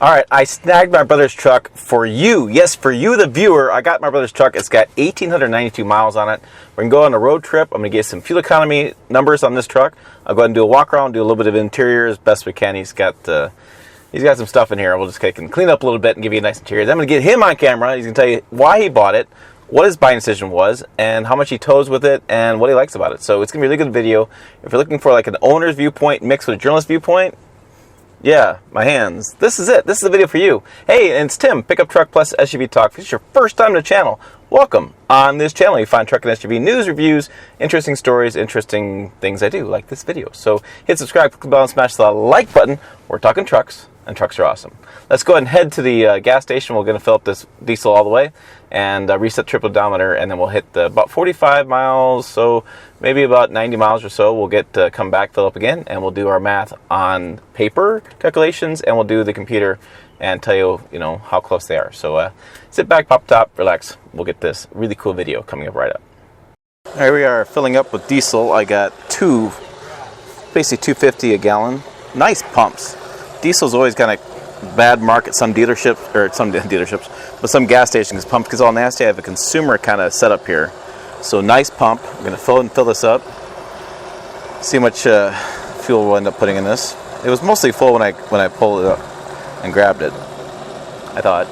All right, I snagged my brother's truck for you. Yes, for you, the viewer. I got my brother's truck. It's got 1,892 miles on it. We're going to go on a road trip. I'm going to get some fuel economy numbers on this truck. I'll go ahead and do a walk around, do a little bit of interior as best we can. He's got some stuff in here. We'll just clean up a little bit and give you a nice interior. Then I'm going to get him on camera. He's going to tell you why he bought it, what his buying decision was, and how much he tows with it, and what he likes about it. So it's going to be a really good video. If you're looking for like an owner's viewpoint mixed with a journalist viewpoint, yeah, my hands. This is it. This is the video for you. Hey, and it's Tim, Pickup Truck Plus SUV Talk. If it's your first time to the channel, welcome. On this channel, you find truck and SUV news, reviews, interesting stories, interesting things I do, like this video. So hit subscribe, click the bell, and smash the like button. We're talking trucks, and trucks are awesome. Let's go ahead and head to the gas station. We're going to fill up this diesel all the way and reset trip odometer, and then we'll hit about 45 miles, so maybe about 90 miles or so. We'll get come back, fill up again, and we'll do our math on paper calculations, and we'll do the computer and tell you, how close they are. So sit back, pop top, relax. We'll get this really cool video coming up right up. Here we are filling up with diesel. I got basically 250 a gallon. Nice pumps. Diesel's always kind of bad mark at some dealerships, but some gas stations. Pump gets all nasty. I have a consumer kind of setup here. So nice pump. I'm going to fill this up. See how much fuel we'll end up putting in this. It was mostly full when I pulled it up and grabbed it, I thought.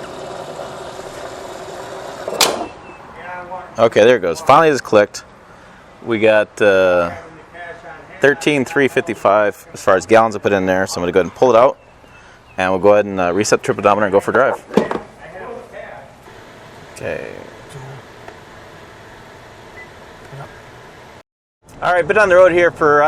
Okay, there it goes. Finally it's clicked. We got 13,355 as far as gallons I put in there. So I'm going to go ahead and pull it out. And we'll go ahead and reset trip odometer and go for a drive. Okay. All right, been on the road here for,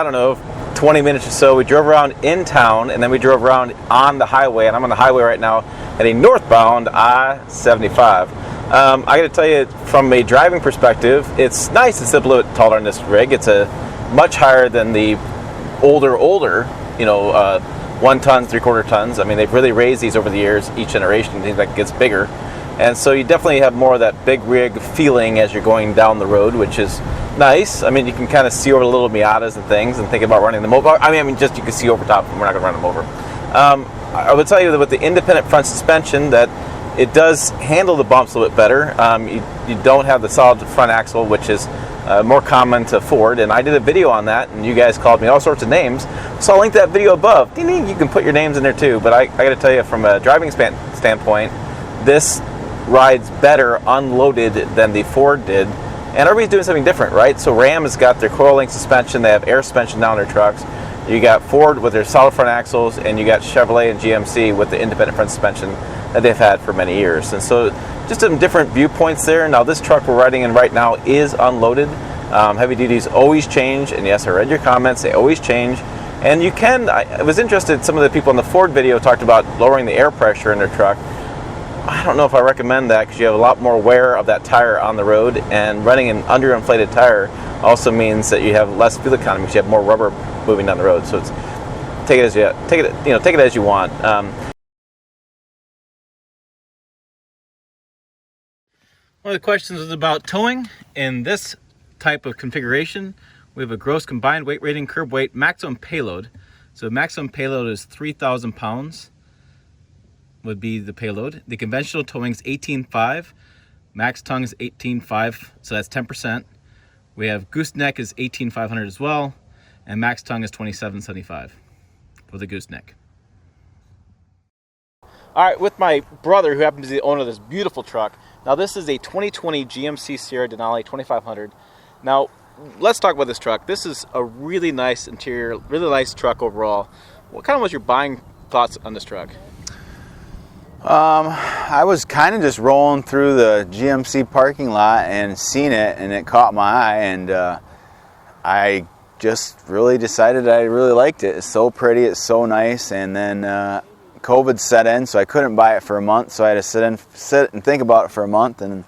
20 minutes or so. We drove around in town, and then we drove around on the highway. And I'm on the highway right now heading northbound I-75. I got to tell you, from a driving perspective, it's nice. It's a little bit taller in this rig. It's much higher than the older, 1 ton, 3/4 tons. I mean, they've really raised these over the years. Each generation, things like gets bigger, and so you definitely have more of that big rig feeling as you're going down the road, which is nice. I mean, you can kind of see over the little Miatas and things, and think about running them over. Just you can see over top of them. We're not going to run them over. I would tell you that with the independent front suspension, that it does handle the bumps a little bit better. You don't have the solid front axle, which is more common to Ford, and I did a video on that, and you guys called me all sorts of names, so I'll link that video above. You can put your names in there too, but I got to tell you, from a driving standpoint, this rides better unloaded than the Ford did, and everybody's doing something different, right? So Ram has got their coil link suspension, they have air suspension down their trucks, you got Ford with their solid front axles, and you got Chevrolet and GMC with the independent front suspension that they've had for many years. And so just some different viewpoints there. Now this truck we're riding in right now is unloaded. Heavy duties always change, and yes, I read your comments, they always change. And I was interested, some of the people in the Ford video talked about lowering the air pressure in their truck. I don't know if I recommend that, because you have a lot more wear of that tire on the road, and running an underinflated tire also means that you have less fuel economy, because you have more rubber moving down the road. So take it as you want. One of the questions was about towing. In this type of configuration, we have a gross combined weight rating, curb weight, maximum payload. So maximum payload is 3,000 pounds would be the payload. The conventional towing is 18.5. Max tongue is 18.5, so that's 10%. We have gooseneck is 18,500 as well, and max tongue is 27.75 for the gooseneck. All right, with my brother, who happens to be the owner of this beautiful truck. Now, this is a 2020 GMC Sierra Denali 2500. Now, let's talk about this truck. This is a really nice interior, really nice truck overall. What kind of was your buying thoughts on this truck? I was kind of just rolling through the GMC parking lot and seen it, and it caught my eye, and I just really decided I really liked it. It's so pretty, it's so nice, and then COVID set in, so I couldn't buy it for a month, so I had to sit and think about it for a month, and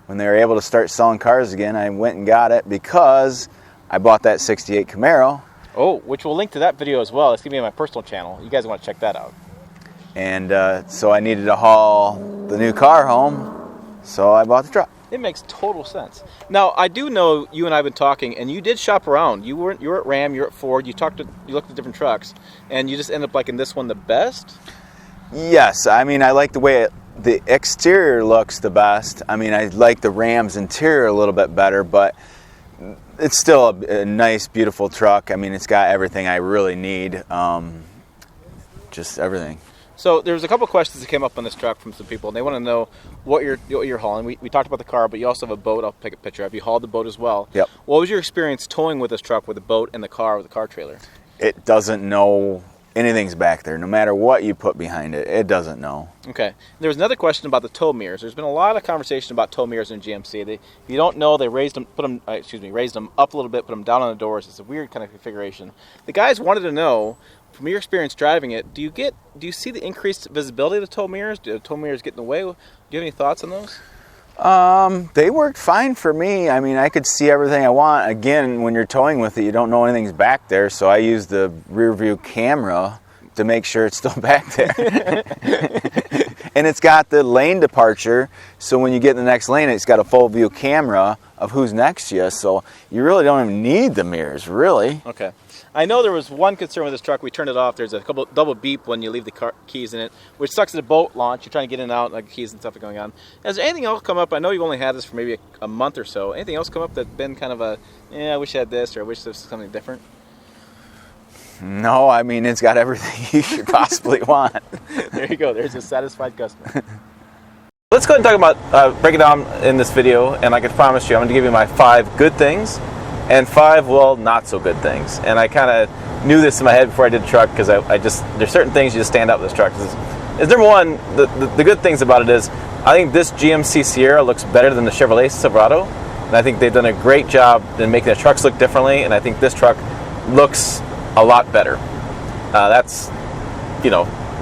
when they were able to start selling cars again, I went and got it because I bought that 68 Camaro. Oh, which we'll link to that video as well. It's going to be on my personal channel. You guys want to check that out. And so I needed to haul the new car home, so I bought the truck. It makes total sense. Now, I do know you and I have been talking, and you did shop around. You were at Ram, you were at Ford, you looked at different trucks, and you just ended up liking this one the best? Yes, I mean, I like the way the exterior looks the best. I mean, I like the Ram's interior a little bit better, but it's still a nice, beautiful truck. I mean, it's got everything I really need, just everything. So there's a couple questions that came up on this truck from some people, and they want to know what you're hauling. We talked about the car, but you also have a boat. I'll take a picture of. You hauled the boat as well. Yep. What was your experience towing with this truck with the boat and the car with the car trailer? It doesn't know anything's back there. No matter what you put behind it, it doesn't know. Okay. There was another question about the tow mirrors. There's been a lot of conversation about tow mirrors in GMC. If you don't know, they raised them up a little bit, put them down on the doors. It's a weird kind of configuration. The guys wanted to know, from your experience driving it, do you see the increased visibility of the tow mirrors? Do the tow mirrors get in the way? Do you have any thoughts on those? They worked fine for me. I mean, I could see everything I want. Again, when you're towing with it, you don't know anything's back there, so I use the rear view camera to make sure it's still back there. And it's got the lane departure, so when you get in the next lane, it's got a full view camera of who's next to you, so you really don't even need the mirrors, really. Okay. I know there was one concern with this truck. We turned it off. There's a couple double beep when you leave the keys in it, which sucks at a boat launch. You're trying to get in and out, like keys and stuff are going on. Has there anything else come up? I know you've only had this for maybe a month or so. Anything else come up that's been kind of I wish I had this, or I wish this was something different? No, I mean, it's got everything you should possibly want. There you go. There's a satisfied customer. Let's go ahead and talk about, break it down in this video, and I can promise you I'm going to give you my 5 good things and 5, well, not so good things. And I kind of knew this in my head before I did the truck, because there's certain things you just stand out with this truck. Is number one, the good things about it is, I think this GMC Sierra looks better than the Chevrolet Silverado, and I think they've done a great job in making the trucks look differently, and I think this truck looks a lot better. That's,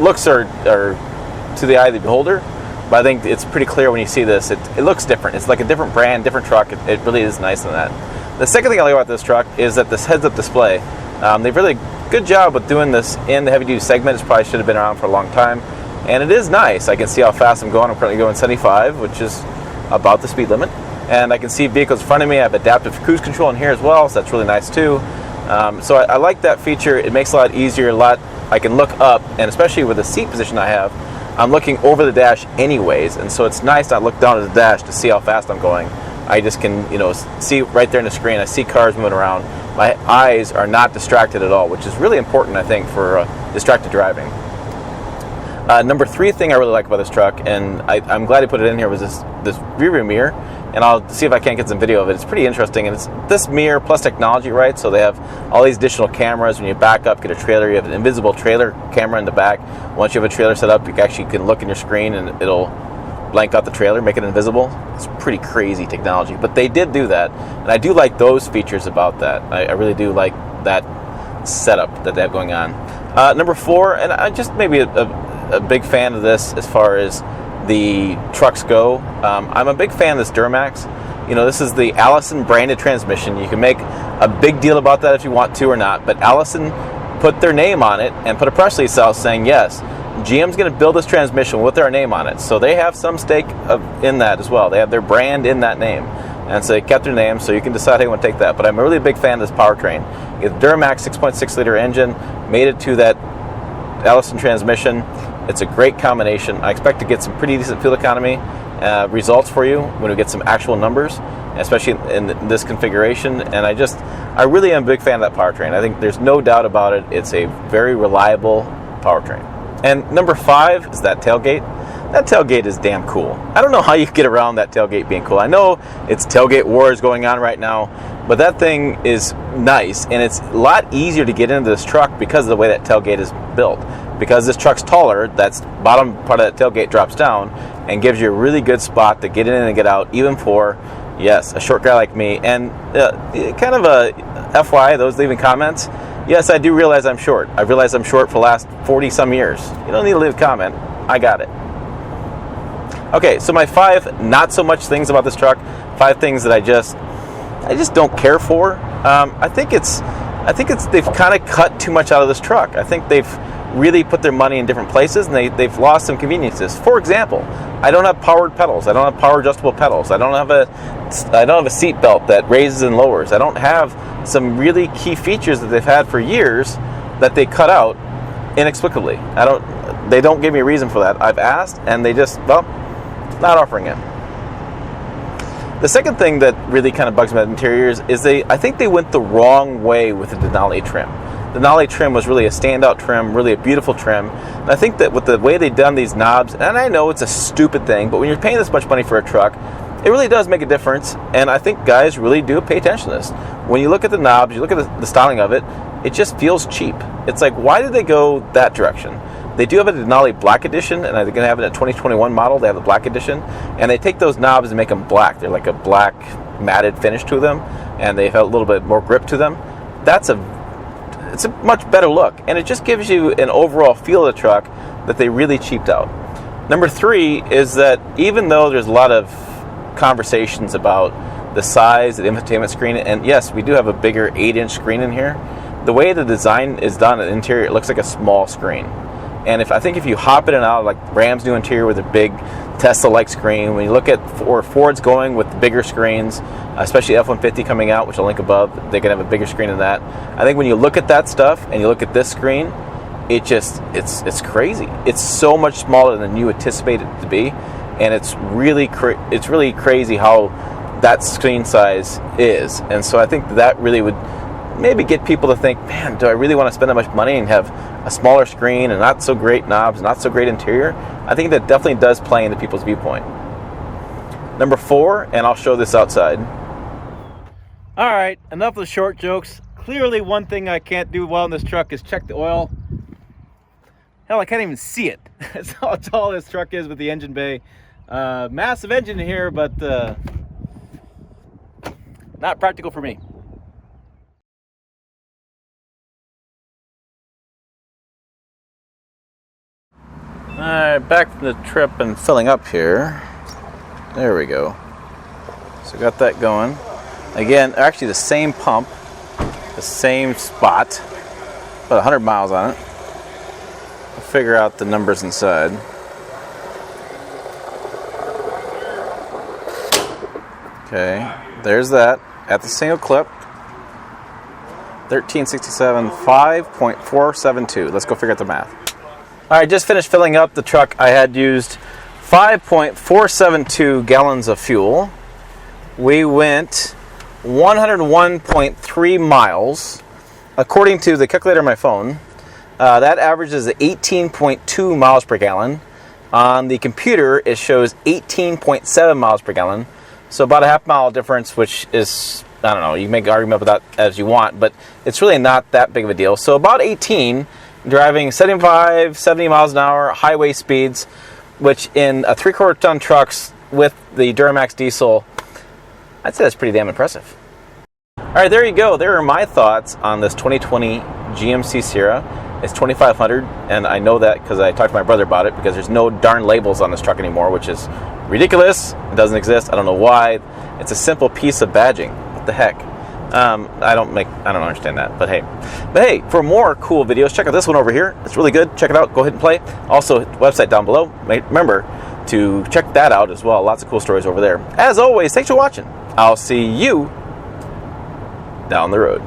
looks are to the eye of the beholder, but I think it's pretty clear when you see this, it looks different. It's like a different brand, different truck. It really is nice in that. The second thing I like about this truck is that this heads-up display. They've really good job with doing this in the heavy-duty segment. It probably should have been around for a long time, and it is nice. I can see how fast I'm going. I'm currently going 75, which is about the speed limit, and I can see vehicles in front of me. I have adaptive cruise control in here as well, so that's really nice too. So I like that feature. It makes it a lot easier. I can look up, and especially with the seat position I have, I'm looking over the dash anyways, and so it's nice not look down at the dash to see how fast I'm going. I just can, see right there in the screen. I see cars moving around. My eyes are not distracted at all, which is really important, I think, for distracted driving. Number 3 thing I really like about this truck, and I'm glad I put it in here, was this rear view mirror. And I'll see if I can't get some video of it. It's pretty interesting, and it's this mirror plus technology, right? So they have all these additional cameras. When you back up, get a trailer, you have an invisible trailer camera in the back. Once you have a trailer set up, you actually can look in your screen, and it'll blank out the trailer, make it invisible. It's pretty crazy technology, but they did do that, and I do like those features about that. I really do like that setup that they have going on. Number 4, and I just maybe a big fan of this as far as the trucks go. I'm a big fan of this Duramax. This is the Allison branded transmission. You can make a big deal about that if you want to or not, but Allison put their name on it and put a press release out saying, yes, GM's going to build this transmission with their name on it. So they have some stake in that as well. They have their brand in that name. And so they kept their name, so you can decide how you want to take that. But I'm a really big fan of this powertrain. It's Duramax 6.6 liter engine, made it to that Allison transmission. It's a great combination. I expect to get some pretty decent fuel economy results for you when we get some actual numbers, especially in this configuration. And I really am a big fan of that powertrain. I think there's no doubt about it. It's a very reliable powertrain. And number 5 is that tailgate. That tailgate is damn cool. I don't know how you get around that tailgate being cool. I know it's tailgate wars going on right now, but that thing is nice, and it's a lot easier to get into this truck because of the way that tailgate is built. Because this truck's taller, that bottom part of that tailgate drops down and gives you a really good spot to get in and get out, even for, yes, a short guy like me. And kind of a FYI, those leaving comments, yes, I do realize I'm short. I've realized I'm short for the last 40-some years. You don't need to leave a comment. I got it. Okay, so my 5 not so much things about this truck, 5 things that I just don't care for. I think they've kind of cut too much out of this truck. I think they've really put their money in different places, and they've lost some conveniences. For example, I don't have powered pedals. I don't have power adjustable pedals. I don't have a seat belt that raises and lowers. I don't have some really key features that they've had for years that they cut out inexplicably. they don't give me a reason for that. I've asked, and they just, well, not offering it. The second thing that really kind of bugs me about interiors is I think they went the wrong way with the Denali trim. The Denali trim was really a standout trim, really a beautiful trim. And I think that with the way they've done these knobs, and I know it's a stupid thing, but when you're paying this much money for a truck, it really does make a difference. And I think guys really do pay attention to this. When you look at the knobs, you look at the styling of it, it just feels cheap. It's like, why did they go that direction? They do have a Denali Black Edition, and they're going to have it in a 2021 model. They have the Black Edition, and they take those knobs and make them black. They're like a black matted finish to them, and they have a little bit more grip to them. It's a much better look, and it just gives you an overall feel of the truck that they really cheaped out. Number 3 is that even though there's a lot of conversations about the size of the infotainment screen, and yes, we do have a bigger 8-inch screen in here, the way the design is done in the interior, it looks like a small screen. And I think if you hop in and out, like Ram's new interior with a big Tesla-like screen, when you look at where Ford's going with the bigger screens, especially F-150 coming out, which I'll link above, they're going to have a bigger screen than that. I think when you look at that stuff and you look at this screen, it's crazy. It's so much smaller than you anticipate it to be, and it's really crazy how that screen size is. And so I think that really would maybe get people to think, man, do I really want to spend that much money and have a smaller screen and not so great knobs, not so great interior? I think that definitely does play into people's viewpoint. Number 4, and I'll show this outside. All right, enough of the short jokes. Clearly one thing I can't do well in this truck is check the oil. Hell, I can't even see it. That's how tall this truck is with the engine bay. Massive engine here, but not practical for me. Alright, back from the trip and filling up here. There we go. So got that going. Again, actually the same pump, the same spot, about 100 miles on it. I'll figure out the numbers inside. Okay, there's that at the single clip. 1367, 5.472. Let's go figure out the math. All right, just finished filling up the truck. I had used 5.472 gallons of fuel. We went 101.3 miles. According to the calculator on my phone, that averages 18.2 miles per gallon. On the computer, it shows 18.7 miles per gallon. So about a half mile difference, which is, I don't know, you can make an argument about that as you want, but it's really not that big of a deal. So about 18, driving 75, 70 miles an hour, highway speeds, which in a 3/4 ton trucks with the Duramax diesel, I'd say that's pretty damn impressive. All right, there you go. There are my thoughts on this 2020 GMC Sierra. It's 2,500, and I know that because I talked to my brother about it, because there's no darn labels on this truck anymore, which is ridiculous. It doesn't exist. I don't know why. It's a simple piece of badging. What the heck? I don't understand that, but hey, for more cool videos, check out this one over here. It's really good. Check it out. Go ahead and play. Also, website down below. Remember to check that out as well. Lots of cool stories over there. As always, thanks for watching. I'll see you down the road.